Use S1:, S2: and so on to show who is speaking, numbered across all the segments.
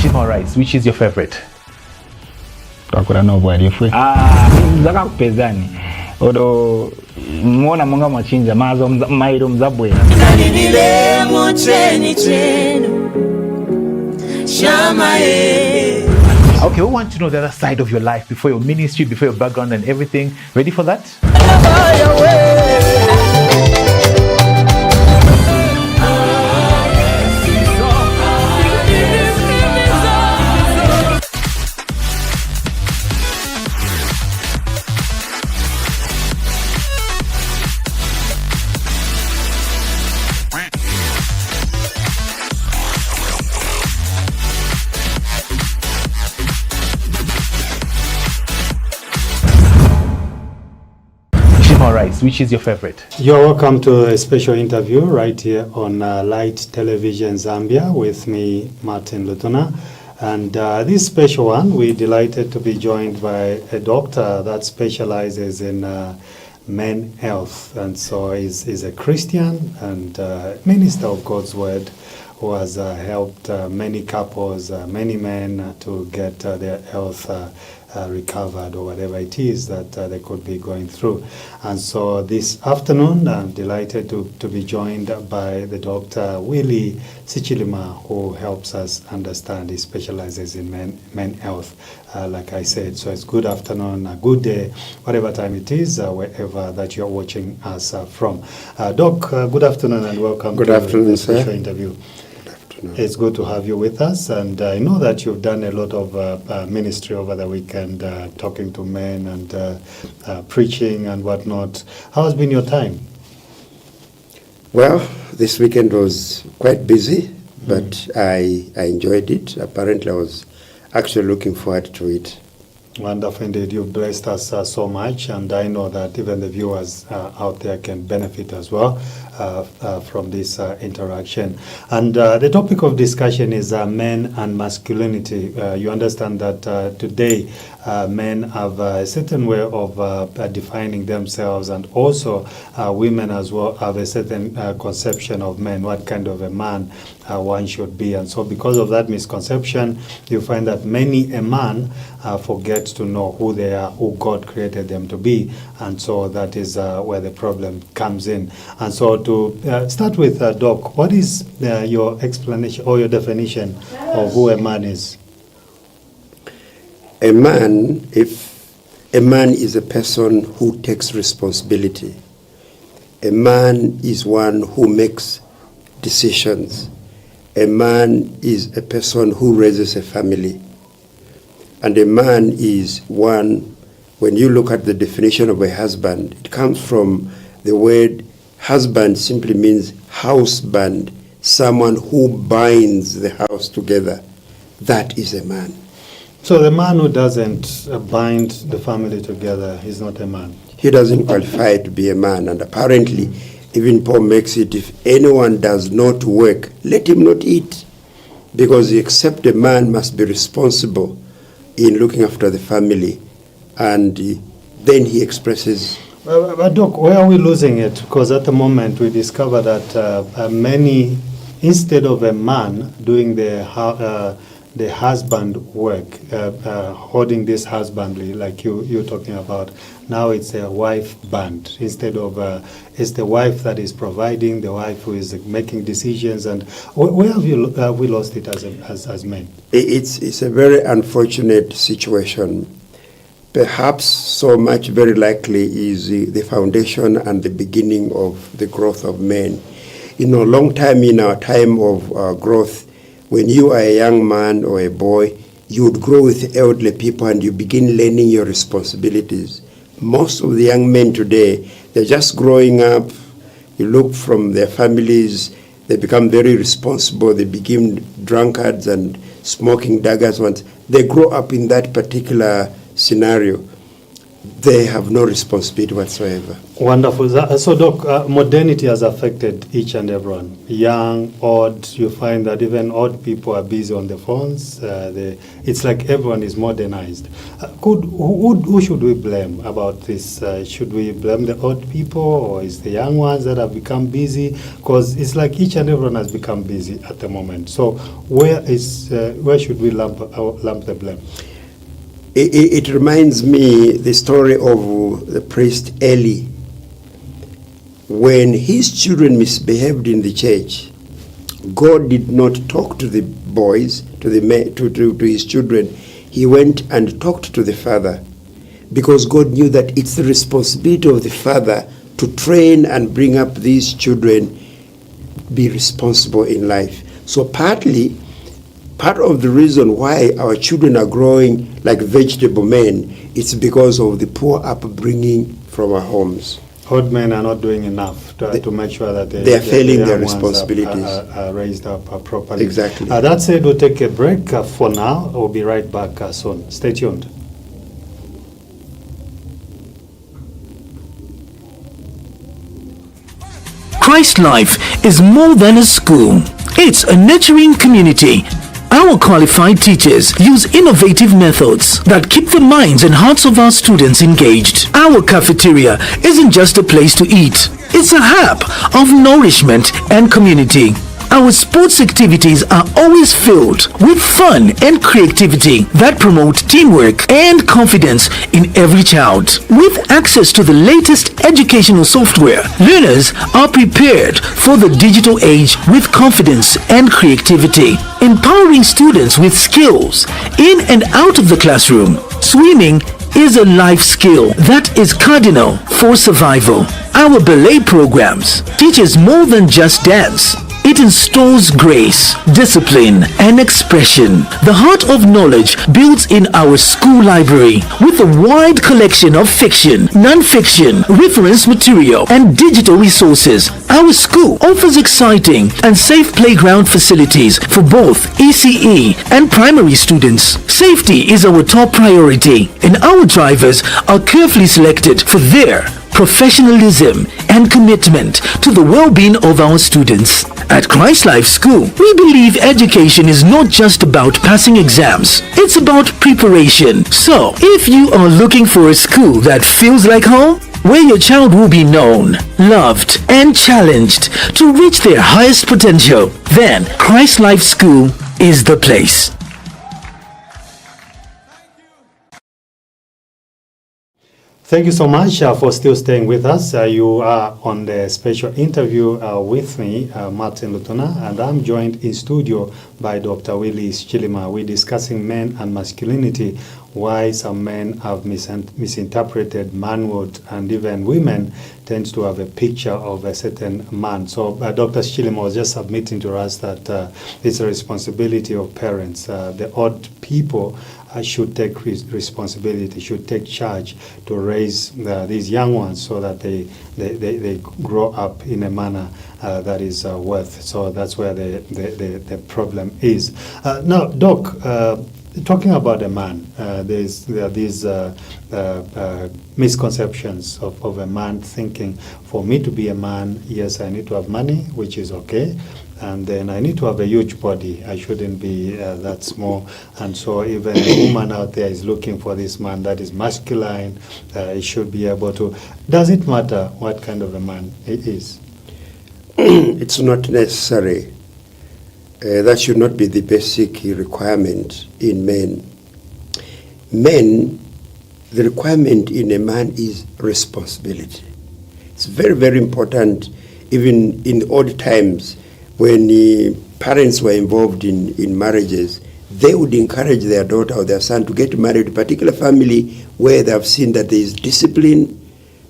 S1: Sichilima rice, which is your favorite?
S2: Takura no bwali fwe. Mzaka kupezani. Odo mwona mwanga mwachinja mazo mairo mzabwe.
S3: Nalilile mocheni chenu. Shamae.
S1: Okay, we want to know the other side of your life, before your ministry, before your background and everything. Ready for that? Rice, which is your favorite?
S4: You're welcome to a special interview right here on Light Television Zambia with me, Martin Lutona. And this special one, we're delighted to be joined by a doctor that specializes in men health. And so he's a Christian and minister of God's word, who has helped many couples, many men to get their health recovered, or whatever it is that they could be going through. And so this afternoon, I'm delighted to be joined by the Dr. Willy Sichilima, who helps us understand. He specializes in men health, like I said. So it's good afternoon, a good day, whatever time it is, wherever that you're watching us from. Doc, good afternoon and welcome to the special interview. It's good to have you with us, and I know that you've done a lot of ministry over the weekend, talking to men and preaching and whatnot. How has been your time?
S5: Well, this weekend was quite busy, but I enjoyed it. Apparently, I was actually looking forward to it.
S4: Wonderful indeed. You've blessed us so much, and I know that even the viewers out there can benefit as well from this interaction. And the topic of discussion is men and masculinity. You understand that today men have a certain way of defining themselves, and also women as well have a certain conception of men, what kind of a man one should be. And so because of that misconception, you find that many a man forget to know who they are, who God created them to be, and so that is where the problem comes in. And so to start with, Doc, what is your explanation or your definition of who a man is?
S5: A man, if a man is a person who takes responsibility, a man is one who makes decisions, a man is a person who raises a family. And a man is one, when you look at the definition of a husband, it comes from the word husband, simply means house band, someone who binds the house together. That is a man.
S4: So the man who doesn't bind the family together is not a man.
S5: He doesn't qualify to be a man. And apparently, even Paul makes it, if anyone does not work, let him not eat. Because except a man must be responsible in looking after the family, and then he expresses.
S4: But Doc, where are we losing it? Because at the moment we discover that many, instead of a man doing the husband work, holding this husbandly, like you're talking about, now it's a wife band. Instead of it's the wife that is providing, the wife who is making decisions. And where have we lost it as men?
S5: It's a very unfortunate situation. Perhaps so much very likely is the foundation and the beginning of the growth of men. You know, long time in our time of growth, when you are a young man or a boy, you would grow with elderly people and you begin learning your responsibilities. Most of the young men today, they're just growing up. You look from their families, they become very responsible. They become drunkards and smoking daggers. Once they grow up in that particular scenario, they have no responsibility whatsoever.
S4: Wonderful. So, Doc, modernity has affected each and everyone. Young, old, you find that even old people are busy on the phones. It's like everyone is modernized. Who should we blame about this? Should we blame the old people, or is the young ones that have become busy? Because it's like each and everyone has become busy at the moment. So where should we lump the blame?
S5: It reminds me the story of the priest Eli. When his children misbehaved in the church, God did not talk to the boys, to his children. He went and talked to the father, because God knew that it's the responsibility of the father to train and bring up these children, be responsible in life. So part of the reason why our children are growing like vegetable men, it's because of the poor upbringing from our homes.
S4: Old men are not doing enough to make sure that
S5: they are failing their responsibilities.
S4: Are raised up properly.
S5: Exactly.
S4: That said, we'll take a break for now. We'll be right back soon. Stay tuned.
S6: Christ Life is more than a school. It's a nurturing community. Our qualified teachers use innovative methods that keep the minds and hearts of our students engaged. Our cafeteria isn't just a place to eat. It's a hub of nourishment and community. Our sports activities are always filled with fun and creativity that promote teamwork and confidence in every child. With access to the latest educational software, learners are prepared for the digital age with confidence and creativity. Empowering students with skills in and out of the classroom. Swimming is a life skill that is cardinal for survival. Our ballet programs teaches more than just dance. It installs grace, discipline, and expression. The heart of knowledge builds in our school library with a wide collection of fiction, non-fiction, reference material, and digital resources. Our school offers exciting and safe playground facilities for both ECE and primary students. Safety is our top priority, and our drivers are carefully selected for their professionalism and commitment to the well-being of our students. At Christ Life School, we believe education is not just about passing exams, it's about preparation. So, if you are looking for a school that feels like home, where your child will be known, loved, and challenged to reach their highest potential, then Christ Life School is the place.
S4: Thank you so much for still staying with us. You are on the special interview with me, Martin Lutona, and I'm joined in studio by Dr. Willy Sichilima. We're discussing men and masculinity, why some men have misinterpreted manhood, and even women tend to have a picture of a certain man. So Dr. Sichilima was just submitting to us that it's a responsibility of parents. The old people should take responsibility, should take charge to raise these young ones so that they grow up in a manner that is worth. So that's where the problem is. Now, Doc, talking about a man, there are these misconceptions of a man thinking, for me to be a man, yes, I need to have money, which is okay. And then I need to have a huge body. I shouldn't be that small. And so even a woman out there is looking for this man that is masculine. He should be able to. Does it matter what kind of a man it is?
S5: It's not necessary. That should not be the basic requirement in men. Men, the requirement in a man is responsibility. It's very, very important. Even in the old times, when parents were involved in marriages, they would encourage their daughter or their son to get married to a particular family where they have seen that there is discipline,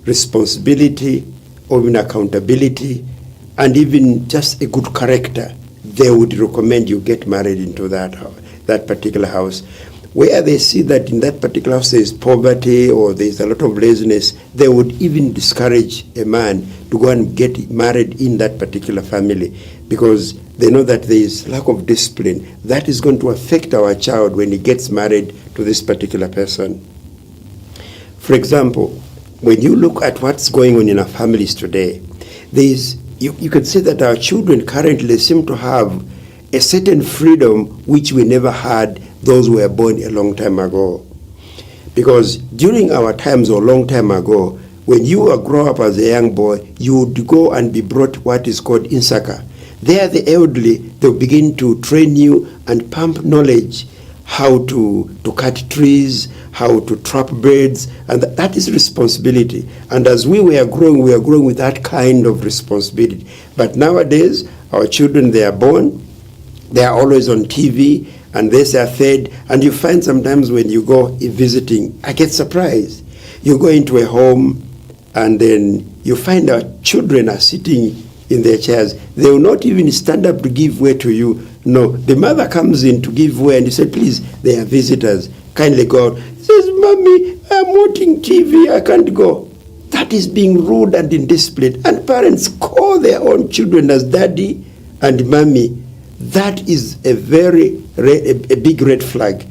S5: responsibility, or even accountability, and even just a good character. They would recommend you get married into that particular house. Where they see that in that particular house there is poverty or there is a lot of laziness, they would even discourage a man to go and get married in that particular family, because they know that there is lack of discipline. That is going to affect our child when he gets married to this particular person. For example, when you look at what's going on in our families today, you can see that our children currently seem to have a certain freedom which we never had those who were born a long time ago. Because during our times or long time ago, when you grow up as a young boy, you would go and be brought what is called insaka. There the elderly, they'll begin to train you and pump knowledge, how to cut trees, how to trap birds, and that is responsibility. And as we were growing with that kind of responsibility. But nowadays, our children, they are born, they are always on TV, and they are fed, and you find sometimes when you go visiting, I get surprised. You go into a home, and then you find our children are sitting in their chairs. They will not even stand up to give way to you. No, the mother comes in to give way, and you say, please, they are visitors. Kindly go out. He says, Mommy, I'm watching TV, I can't go. That is being rude and indisciplined. And parents call their own children as daddy and mommy. That is a big red flag,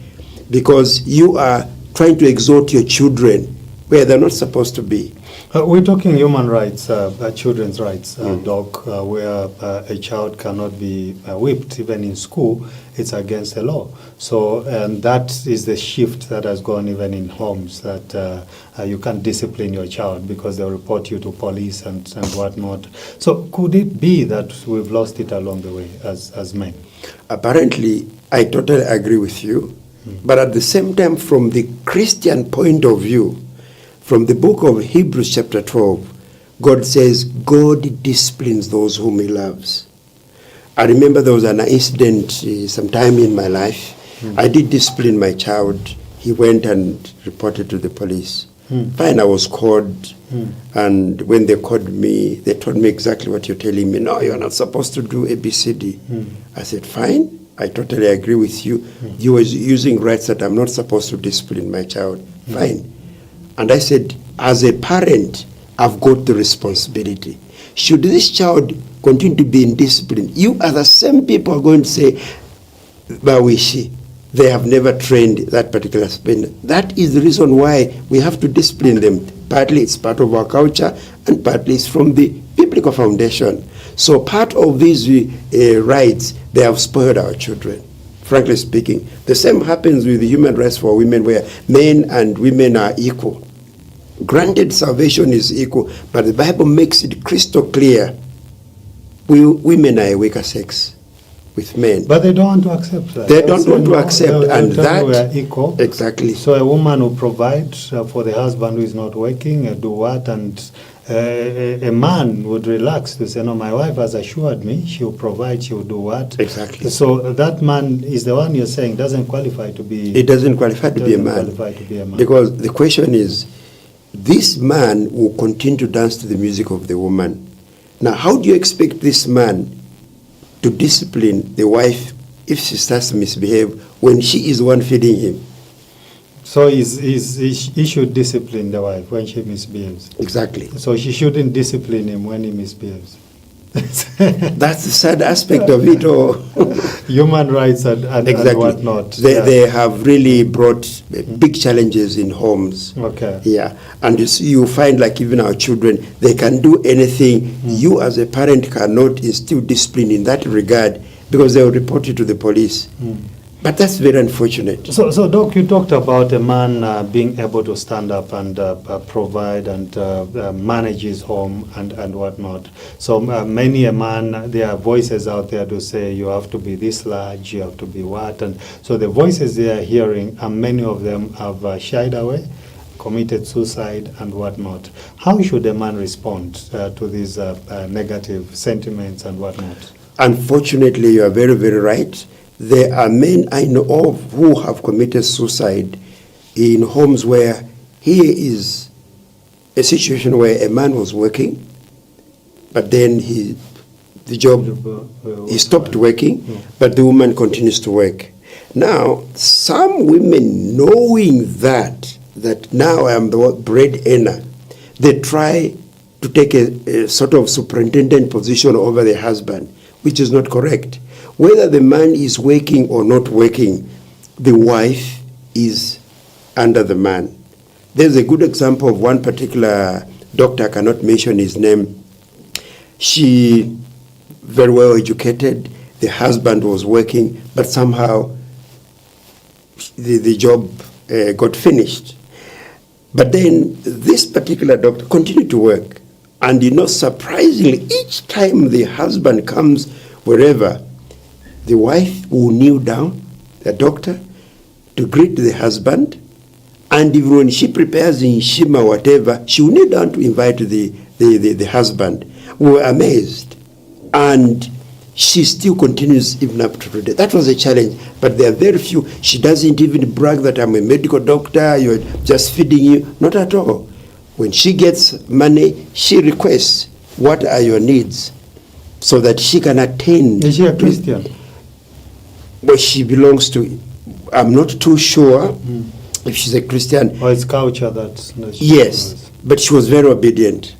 S5: because you are trying to exalt your children where they're not supposed to be.
S4: We're talking human rights, children's rights, Doc, where a child cannot be whipped even in school. It's against the law. So, and that is the shift that has gone even in homes, that you can't discipline your child because they'll report you to police and whatnot. So could it be that we've lost it along the way as men?
S5: Apparently, I totally agree with you. But at the same time, from the Christian point of view, from the book of Hebrews chapter 12, God says, God disciplines those whom he loves. I remember there was an incident sometime in my life. I did discipline my child. He went and reported to the police. Fine, I was called. And when they called me, they told me exactly what you're telling me. No, you're not supposed to do ABCD. I said, fine, I totally agree with you. You were using rights that I'm not supposed to discipline my child. Fine. And I said, as a parent, I've got the responsibility. Should this child continue to be indisciplined, you are the same people are going to say, Bawishi, they have never trained that particular spender. That is the reason why we have to discipline them. Partly it's part of our culture, and partly it's from the biblical foundation. So part of these rights, they have spoiled our children. Frankly speaking, the same happens with the human rights for women, where men and women are equal. Granted, salvation is equal, but the Bible makes it crystal clear. Women are a weaker sex with men.
S4: But they don't want to accept that.
S5: They don't want to accept, and that
S4: we are equal.
S5: Exactly.
S4: So a woman will provide for the husband who is not working, do what, and a man would relax to say, no, my wife has assured me she'll provide, she'll do what.
S5: Exactly.
S4: So that man is the one you're saying doesn't qualify to be.
S5: It doesn't qualify to be a man. Because the question is, this man will continue to dance to the music of the woman. Now, how do you expect this man to discipline the wife if she starts to misbehave when she is the one feeding him?
S4: So he should discipline the wife when she misbehaves.
S5: Exactly.
S4: So she shouldn't discipline him when he misbehaves.
S5: That's the sad aspect of it all.
S4: Human rights and whatnot.
S5: They have really brought big challenges in homes.
S4: Okay.
S5: Yeah. And you find, like, even our children, they can do anything. You as a parent cannot instill discipline in that regard, because they will report you to the police. But that's very unfortunate.
S4: So Doc, you talked about a man being able to stand up and provide and manage his home and whatnot. So many a man, there are voices out there to say you have to be this large, you have to be what. And so the voices they are hearing, and many of them have shied away, committed suicide and whatnot. How should a man respond to these negative sentiments and whatnot?
S5: Unfortunately, you are very, very right. There are men I know of who have committed suicide in homes where here is a situation where a man was working, but then he stopped working, but the woman continues to work. Now, some women, knowing that now I am the bread earner, they try to take a sort of superintendent position over their husband, which is not correct. Whether the man is working or not working, the wife is under the man. There's a good example of one particular doctor, I cannot mention his name. She, very well educated, the husband was working, but somehow the job got finished. But then this particular doctor continued to work. And surprisingly, each time the husband comes wherever, the wife will kneel down, the doctor, to greet the husband. And even when she prepares in shima or whatever, she will kneel down to invite the husband. We were amazed. And she still continues even up to today. That was a challenge, but there are very few. She doesn't even brag that I'm a medical doctor, you're just feeding you. Not at all. When she gets money, she requests, what are your needs? So that she can attain.
S4: Is she a Christian?
S5: Well, she belongs to, I'm not too sure if she's a Christian.
S4: Or it's culture that
S5: yes, but she was very obedient.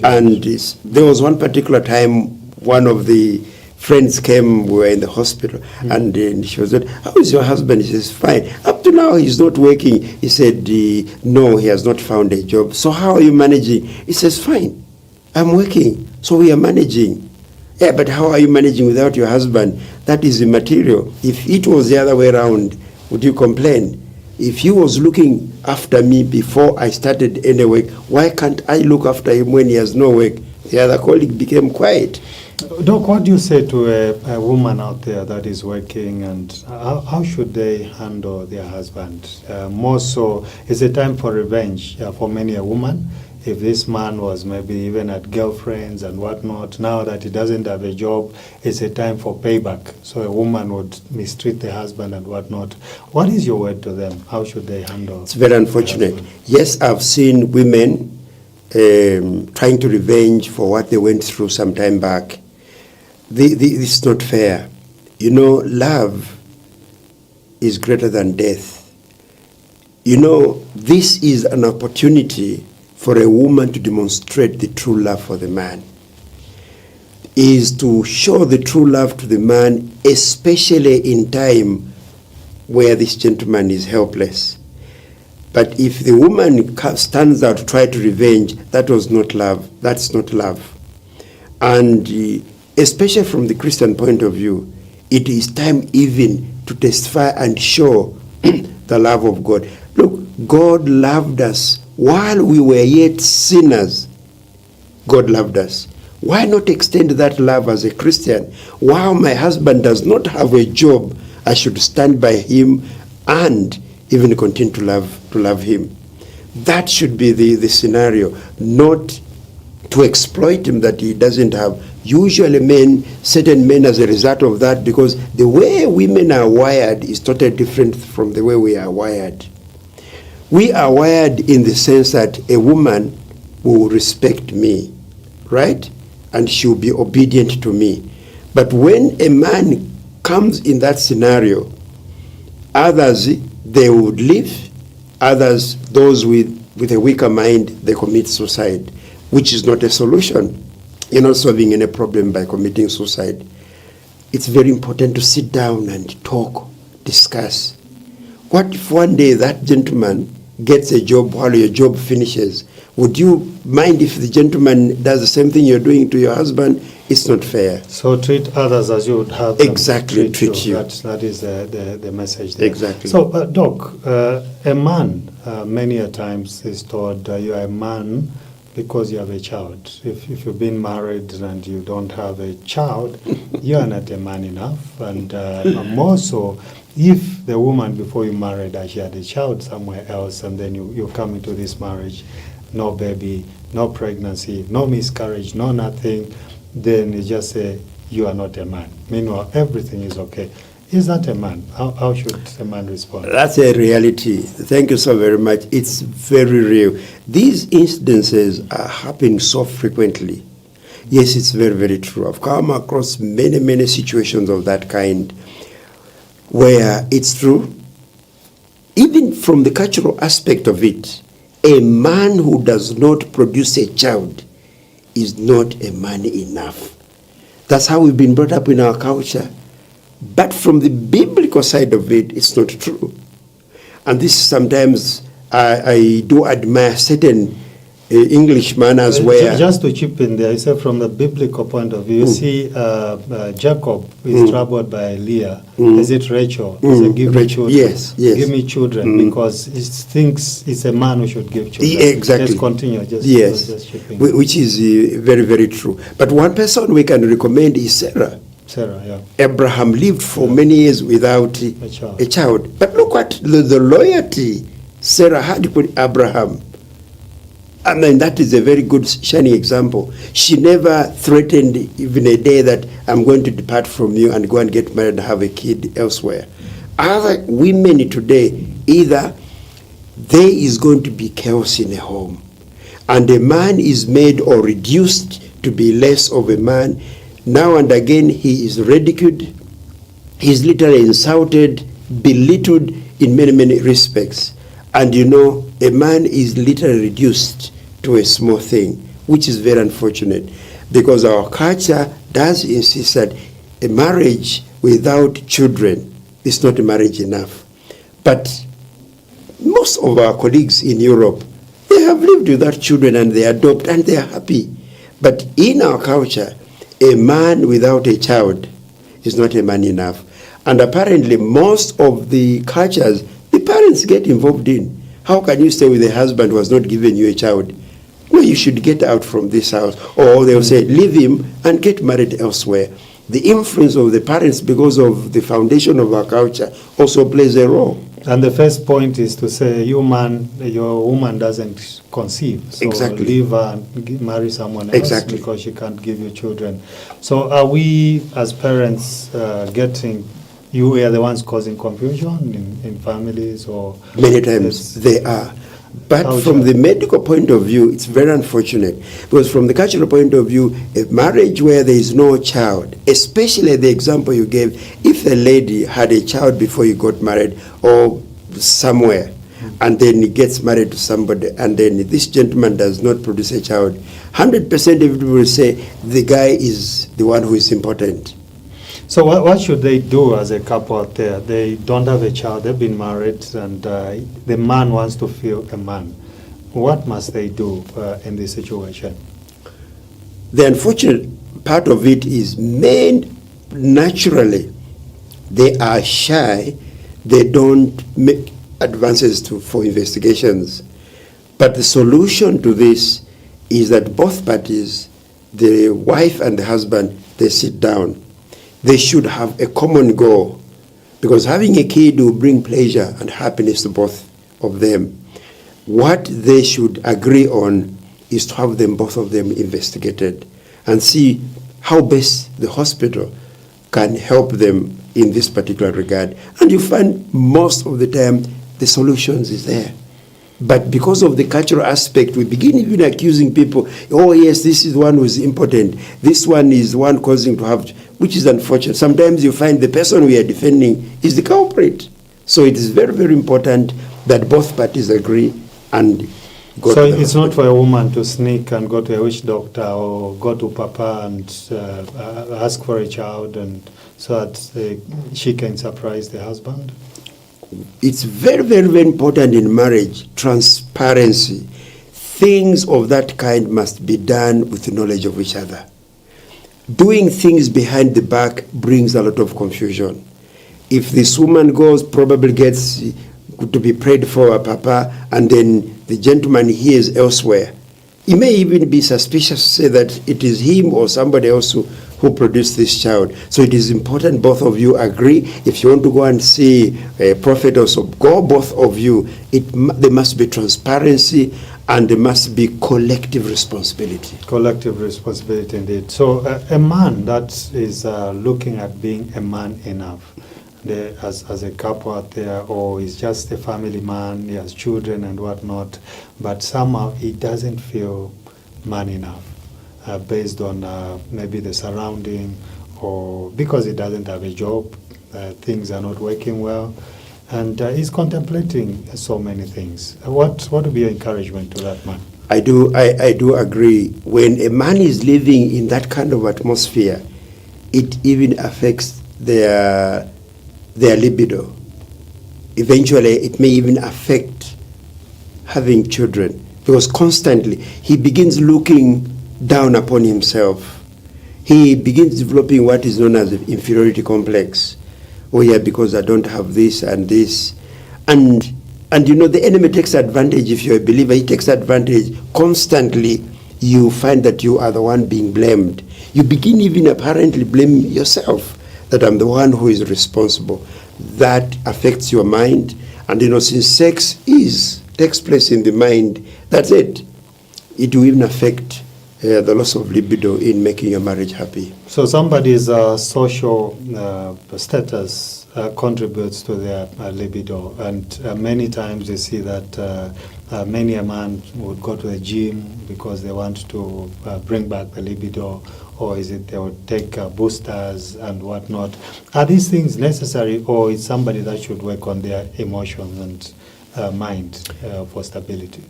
S5: And there was one particular time, one of the friends came, we were in the hospital, and she was like, how is your husband? He says, fine. Up to now, he's not working. He said, no, he has not found a job. So how are you managing? He says, fine, I'm working. So we are managing. Yeah, but how are you managing without your husband? That is immaterial. If it was the other way around, would you complain? If he was looking after me before I started any work, why can't I look after him when he has no work? The other colleague became quiet.
S4: Doc, what do you say to a woman out there that is working, and how should they handle their husband? More so, it's a time for revenge for many a woman. If this man was maybe even at girlfriends and whatnot, now that he doesn't have a job, it's a time for payback. So a woman would mistreat the husband and whatnot. What is your word to them? How should they handle?
S5: It's very unfortunate. Yes, I've seen women trying to revenge for what they went through some time back. This is not fair. Love is greater than death. This is an opportunity for a woman to demonstrate the true love for the man. Is to show the true love to the man, especially in time where this gentleman is helpless. But if the woman stands out to try to revenge, that was not love. That's not love. And especially from the Christian point of view, it is time even to testify and show the love of God. Look, God loved us while we were yet sinners. God loved us. Why not extend that love as a Christian? While my husband does not have a job, I should stand by him and even continue to love him. That should be the scenario, not to exploit him that he doesn't have. Usually certain men as a result of that, because the way women are wired is totally different from the way we are wired. We are wired in the sense that a woman will respect me, right? And she will be obedient to me. But when a man comes in that scenario, others, they would leave. Others, those with a weaker mind, they commit suicide, which is not a solution. You're not solving any problem by committing suicide. It's very important to sit down and talk, discuss. What if one day that gentleman gets a job while your job finishes? Would you mind if the gentleman does the same thing you're doing to your husband? It's not fair.
S4: So treat others as you would have them
S5: exactly treat you.
S4: That is the message there.
S5: Exactly.
S4: So, Doc, a man many a times is told you are a man because you have a child. If you've been married and you don't have a child, you are not a man enough. And more so, if the woman before you married, she had a child somewhere else, and then you come into this marriage, no baby, no pregnancy, no miscarriage, no nothing, then you just say you are not a man. Meanwhile, everything is okay. Is that a man? How should a man respond? That's
S5: a reality. Thank you so very much. It's very real. These incidences are happening so frequently. Yes, it's very, very true. I've come across many, many situations of that kind where it's true. Even from the cultural aspect of it, a man who does not produce a child is not a man enough. That's how we've been brought up in our culture. But from the biblical side of it, it's not true. And this sometimes I do admire certain English manners where...
S4: Just to chip in there, you say from the biblical point of view, you see Jacob is troubled by Leah. Is it Rachel? He said, give me children.
S5: Yes, yes.
S4: Give me children, because he thinks it's a man who should give children.
S5: Exactly.
S4: Just continue.
S5: Just
S4: chipping.
S5: Which is very, very true. But one person we can recommend is Sarah.
S4: Sarah, yeah.
S5: Abraham lived for many years without a child. But look at the loyalty Sarah had with Abraham. I mean, that is a very good, shining example. She never threatened even a day that I'm going to depart from you and go and get married and have a kid elsewhere. Other women today, either there is going to be chaos in a home, and a man is made or reduced to be less of a man. Now and again, he is ridiculed, he's literally insulted, belittled in many, many respects. And you know, a man is literally reduced to a small thing, which is very unfortunate, because our culture does insist that a marriage without children is not a marriage enough. But most of our colleagues in Europe, they have lived without children and they adopt and they are happy. But in our culture, a man without a child is not a man enough. And apparently most of the cultures, the parents get involved in. How can you stay with a husband who has not given you a child? No, you should get out from this house. Or they'll say, leave him and get married elsewhere. The influence of the parents, because of the foundation of our culture, also plays a role.
S4: And the first point is to say, your woman doesn't conceive. So
S5: exactly.
S4: Leave her and marry someone else,
S5: exactly.
S4: because she can't give you children. So are we, as parents, you are the ones causing confusion in families? Or
S5: many times they are. But from the medical point of view, it's very unfortunate, because from the cultural point of view, a marriage where there is no child, especially the example you gave, if a lady had a child before you got married or somewhere, and then he gets married to somebody, and then this gentleman does not produce a child, 100% of people will say the guy is the one who is important.
S4: So what should they do as a couple out there? They don't have a child, they've been married, and the man wants to feel a man. What must they do in this situation?
S5: The unfortunate part of it is men, naturally, they are shy. They don't make advances for investigations. But the solution to this is that both parties, the wife and the husband, they sit down. They should have a common goal, because having a kid will bring pleasure and happiness to both of them. What they should agree on is to have them, both of them, investigated and see how best the hospital can help them in this particular regard. And you find most of the time the solutions is there. But because of the cultural aspect, we begin even accusing people, oh yes, this is one who is important, this one is one causing to have, which is unfortunate. Sometimes you find the person we are defending is the culprit. So it is very, very important that both parties agree and go
S4: so
S5: to the
S4: it's not for a woman to sneak and go to a witch doctor or go to Papa and ask for a child, and so that she can surprise the husband?
S5: It's very, very, very important in marriage, transparency. Things of that kind must be done with knowledge of each other. Doing things behind the back brings a lot of confusion. If this woman goes, probably gets to be prayed for a Papa, and then the gentleman hears elsewhere, he may even be suspicious to say that it is him or somebody else who produced this child. So it is important both of you agree. If you want to go and see a prophet also, go both of you. There must be transparency and there must be collective responsibility.
S4: Collective responsibility indeed. So a man that is looking at being a man enough, as a couple out there, or is just a family man, he has children and whatnot, but somehow he doesn't feel man enough. Based on maybe the surrounding, or because he doesn't have a job, things are not working well, and he's contemplating so many things. What would be your encouragement to that man?
S5: I do agree. When a man is living in that kind of atmosphere, it even affects their libido. Eventually, it may even affect having children, because constantly he begins looking down upon himself. He begins developing what is known as the inferiority complex. Oh yeah, because I don't have this and this. And you know, the enemy takes advantage. If you're a believer, he takes advantage. Constantly, you find that you are the one being blamed. You begin even apparently blaming yourself, that I'm the one who is responsible. That affects your mind. And you know, since sex takes place in the mind, that's it. It will even affect the loss of libido in making your marriage happy.
S4: So somebody's social status contributes to their libido, and many times you see that many a man would go to the gym because they want to bring back the libido, or is it they would take boosters and whatnot. Are these things necessary, or is somebody that should work on their emotions and mind for stability?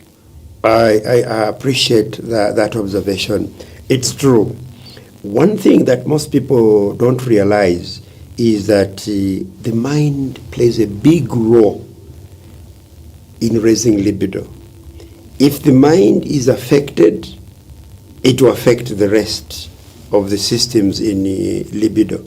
S5: I appreciate that observation. It's true. One thing that most people don't realize is that the mind plays a big role in raising libido. If the mind is affected, it will affect the rest of the systems in libido.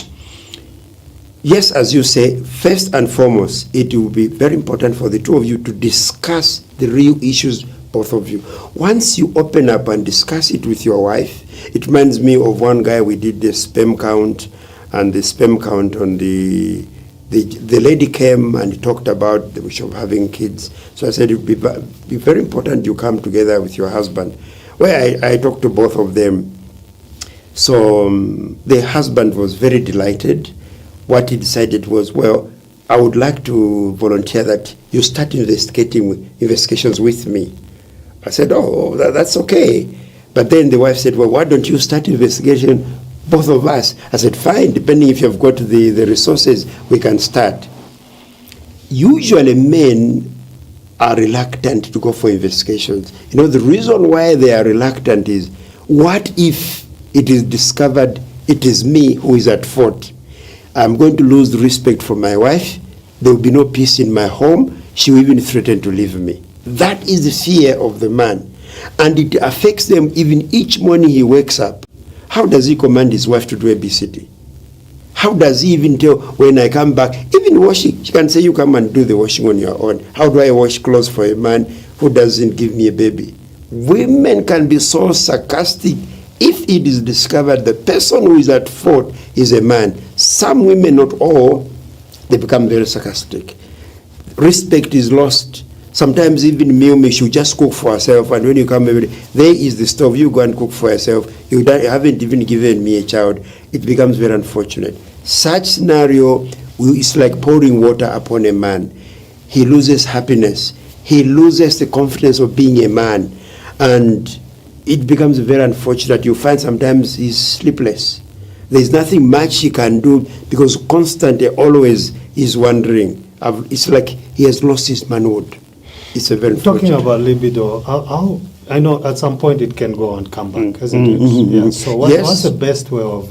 S5: Yes, as you say, first and foremost, it will be very important for the two of you to discuss the real issues, both of you. Once you open up and discuss it with your wife, it reminds me of one guy, we did the sperm count, and the sperm count on the lady came and talked about the wish of having kids. So I said it would be very important you come together with your husband. Well, I talked to both of them. So the husband was very delighted. What he decided was, well, I would like to volunteer that you start investigations with me. I said, oh, that's okay. But then the wife said, well, why don't you start investigation, both of us? I said, fine, depending if you've got the resources, we can start. Usually men are reluctant to go for investigations. You know, the reason why they are reluctant is, what if it is discovered it is me who is at fault? I'm going to lose the respect for my wife. There will be no peace in my home. She will even threaten to leave me. That is the fear of the man. And it affects them even each morning he wakes up. How does he command his wife to do ABCD? How does he even tell, when I come back, even washing, she can say, you come and do the washing on your own. How do I wash clothes for a man who doesn't give me a baby? Women can be so sarcastic if it is discovered the person who is at fault is a man. Some women, not all, they become very sarcastic. Respect is lost. Sometimes even meal, she will just cook for herself, and when you come every day, there is the stove, you go and cook for yourself. You haven't even given me a child. It becomes very unfortunate. Such scenario is like pouring water upon a man. He loses happiness. He loses the confidence of being a man. And it becomes very unfortunate. You find sometimes he's sleepless. There's nothing much he can do because constantly, always, he's wondering. It's like he has lost his manhood. It's a very
S4: talking about libido. How I know at some point it can go and come back, isn't it? Yeah. So what's the best way of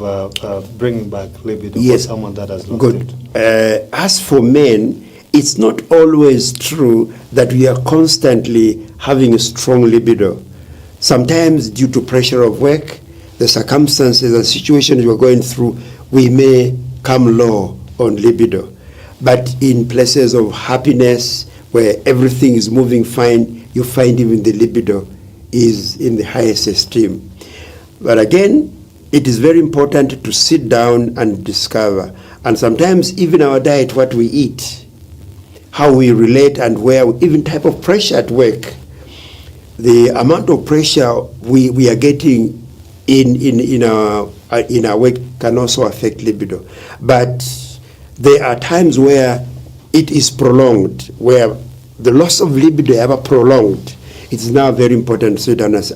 S4: bringing back libido for someone that has lost it?
S5: As for men, it's not always true that we are constantly having a strong libido. Sometimes due to pressure of work, the circumstances and situations we're going through, we may come low on libido. But in places of happiness, where everything is moving fine, you find even the libido is in the highest esteem. But again, it is very important to sit down and discover. And sometimes even our diet, what we eat, how we relate and where, even type of pressure at work. The amount of pressure we are getting in our work can also affect libido. But there are times where it is prolonged, where the loss of libido ever prolonged. It's now very important to sit down and say,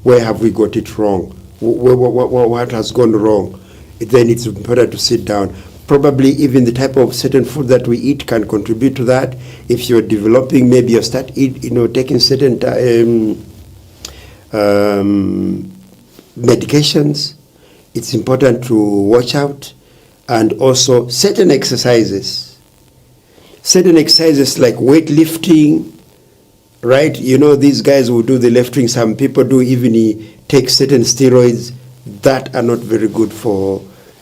S5: where have we got it wrong? What has gone wrong? Then it's important to sit down. Probably even the type of certain food that we eat can contribute to that. If you're developing, maybe you start taking certain medications, it's important to watch out. And also certain exercises like weightlifting, right? You know, these guys who do the left wing, some people do even take certain steroids that are not very good for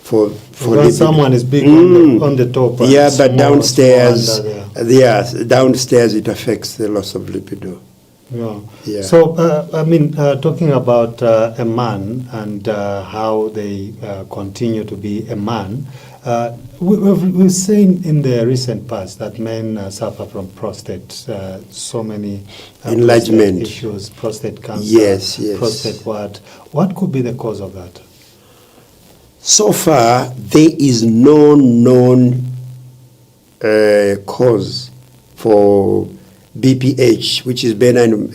S4: when someone is big on the top. And
S5: yeah, but
S4: small
S5: downstairs,
S4: under
S5: downstairs it affects the loss of libido.
S4: Yeah.
S5: Yeah.
S4: So, talking about a man and how they continue to be a man, we've seen in the recent past that men suffer from prostate, so many
S5: enlargement
S4: prostate issues, prostate cancer,
S5: yes.
S4: prostate what could be the cause of that?
S5: So far, there is no known cause for BPH, which is benign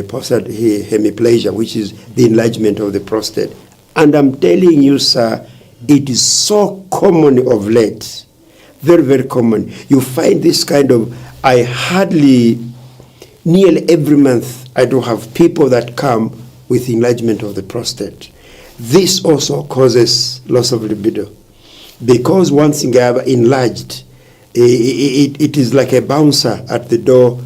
S5: prostate hemiplegia, which is the enlargement of the prostate. And I'm telling you, sir, it is so common of late, very, very common. You find this kind of, nearly every month, I do have people that come with enlargement of the prostate. This also causes loss of libido. Because once enlarged, it is like a bouncer at the door,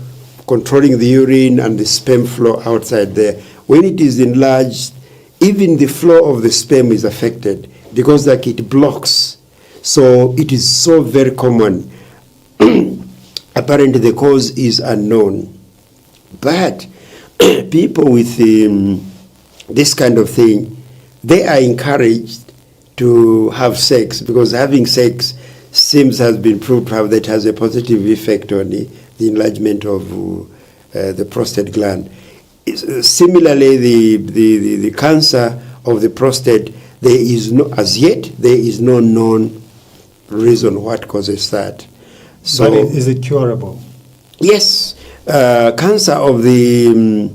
S5: controlling the urine and the sperm flow outside there. When it is enlarged, even the flow of the sperm is affected because like it blocks. So it is so very common. Apparently the cause is unknown. But people with this kind of thing, they are encouraged to have sex because having sex has been proved to have that has a positive effect on the enlargement of the prostate gland. Similarly, the cancer of the prostate, there is no known reason what causes that. So,
S4: but is it curable?
S5: Yes, cancer of the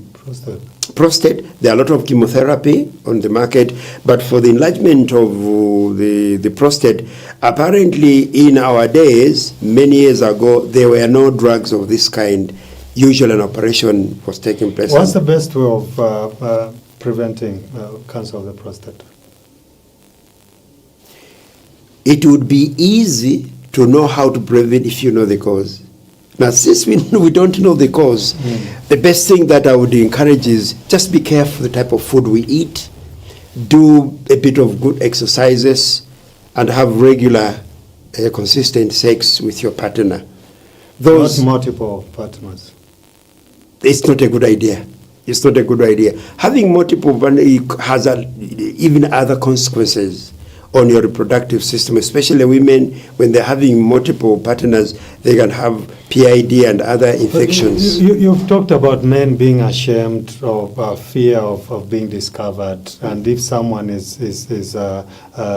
S5: prostate, there are a lot of chemotherapy on the market, but for the enlargement of the prostate, apparently in our days, many years ago, there were no drugs of this kind. Usually an operation was taking place.
S4: What's the best way of preventing cancer of the prostate?
S5: It would be easy to know how to prevent if you know the cause. Now, since we don't know the cause, the best thing that I would encourage is just be careful the type of food we eat, do a bit of good exercises, and have regular, consistent sex with your partner.
S4: Not multiple partners.
S5: It's not a good idea. It's not a good idea. Having multiple has even other consequences on your reproductive system, especially women, when they're having multiple partners, they can have PID and other infections.
S4: You've talked about men being ashamed of fear of being discovered, and if someone is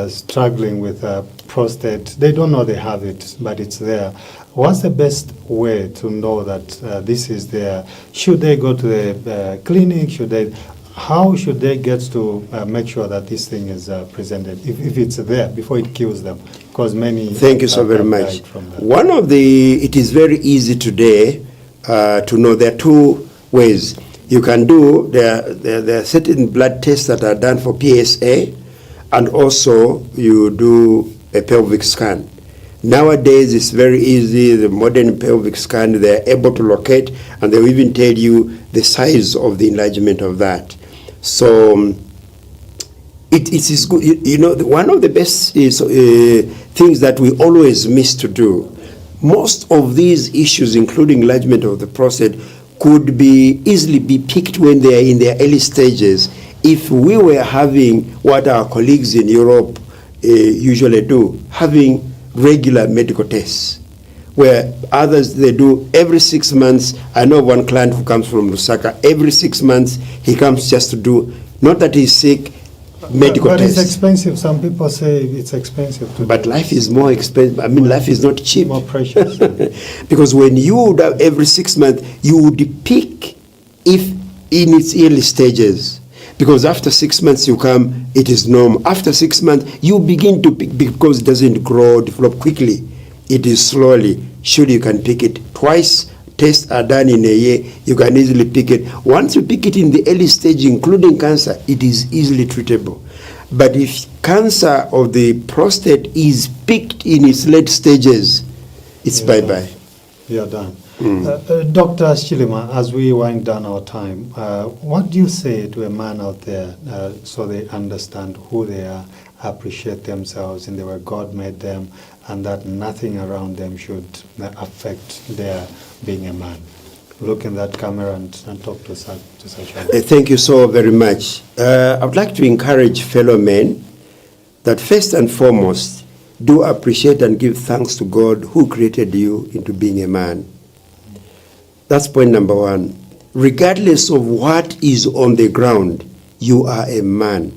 S4: struggling with prostate, they don't know they have it, but it's there. What's the best way to know that this is there? Should they go to the clinic? How should they get to make sure that this thing is presented, if it's there, before it kills them? Because many
S5: Thank you so very much.
S4: From that.
S5: It is very easy today to know. There are two ways. You can do, there are certain blood tests that are done for PSA, and also you do a pelvic scan. Nowadays, it's very easy. The modern pelvic scan, they're able to locate, and they'll even tell you the size of the enlargement of that. So it is good. You know, one of the best things that we always miss to do, most of these issues, including enlargement of the prostate, could be easily be picked when they are in their early stages. If we were having what our colleagues in Europe usually do, having regular medical tests, where others, they do every 6 months. I know one client who comes from Lusaka, every 6 months he comes just to do, not that he's sick, medical
S4: but
S5: tests.
S4: It's expensive. Some people say it's expensive to
S5: But
S4: do.
S5: life is more expensive. I mean, life is not cheap.
S4: More precious.
S5: Because when you would have every 6 months, you would pick if in its early stages. Because after 6 months you come, it is normal. After 6 months, you begin to pick, because it doesn't develop quickly. It is slowly. Sure, you can pick it twice. Tests are done in a year. You can easily pick it. Once you pick it in the early stage, including cancer, it is easily treatable. But if cancer of the prostate is picked in its late stages, it's bye-bye.
S4: You're done. Dr. Sichilima, as we wind down our time, what do you say to a man out there so they understand who they are, appreciate themselves in the way God made them, and that nothing around them should affect their being a man? Look in that camera and talk to such a
S5: Thank you so very much. I would like to encourage fellow men that first and foremost, do appreciate and give thanks to God who created you into being a man. That's point number one. Regardless of what is on the ground, you are a man.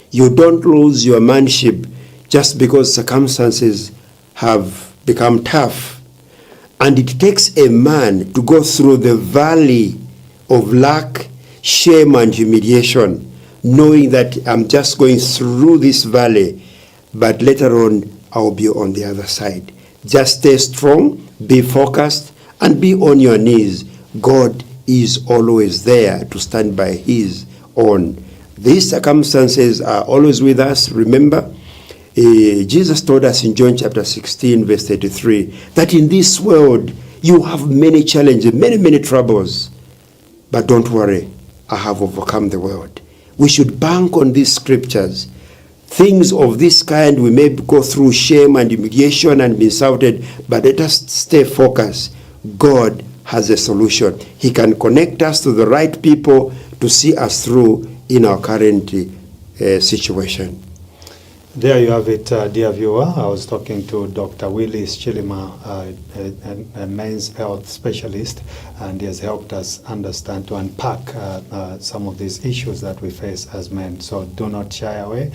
S5: You don't lose your manship just because circumstances have become tough. And it takes a man to go through the valley of lack, shame, and humiliation, knowing that I'm just going through this valley, but later on, I'll be on the other side. Just stay strong, be focused, and be on your knees. God is always there to stand by his own. These circumstances are always with us. Remember, Jesus told us in John chapter 16, verse 33, that in this world you have many challenges, many troubles. But don't worry, I have overcome the world. We should bank on these scriptures. Things of this kind, we may go through shame and humiliation and be insulted, but let us stay focused. God has a solution. He can connect us to the right people to see us through in our current situation.
S4: There you have it, dear viewer. I was talking to Dr. Willy Sichilima, a men's health specialist, and he has helped us understand, to unpack some of these issues that we face as men. So do not shy away,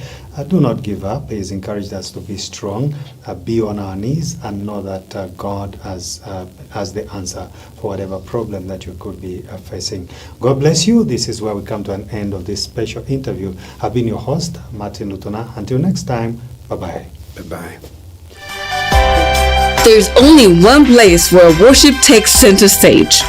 S4: do not give up. He's encouraged us to be strong, be on our knees, and know that God has the answer for whatever problem that you could be facing. God bless you. This is where we come to an end of this special interview. I've been your host, Martin Lutona. Until next time, bye-bye.
S5: Bye-bye.
S7: There's only one place where worship takes center stage.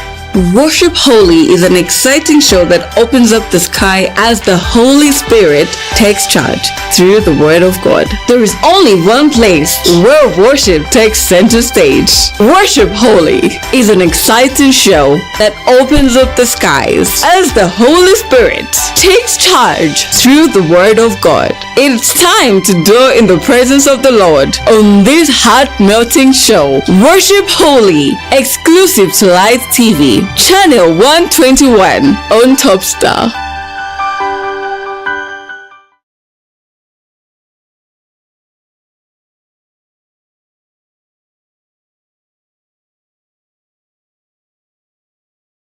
S7: Worship Holy is an exciting show that opens up the sky as the Holy Spirit takes charge through the Word of God. There is only one place where worship takes center stage. Worship Holy is an exciting show that opens up the skies as the Holy Spirit takes charge through the Word of God. It's time to dwell in the presence of the Lord on this heart-melting show. Worship Holy, exclusive to Light TV. Channel 121 on Topstar.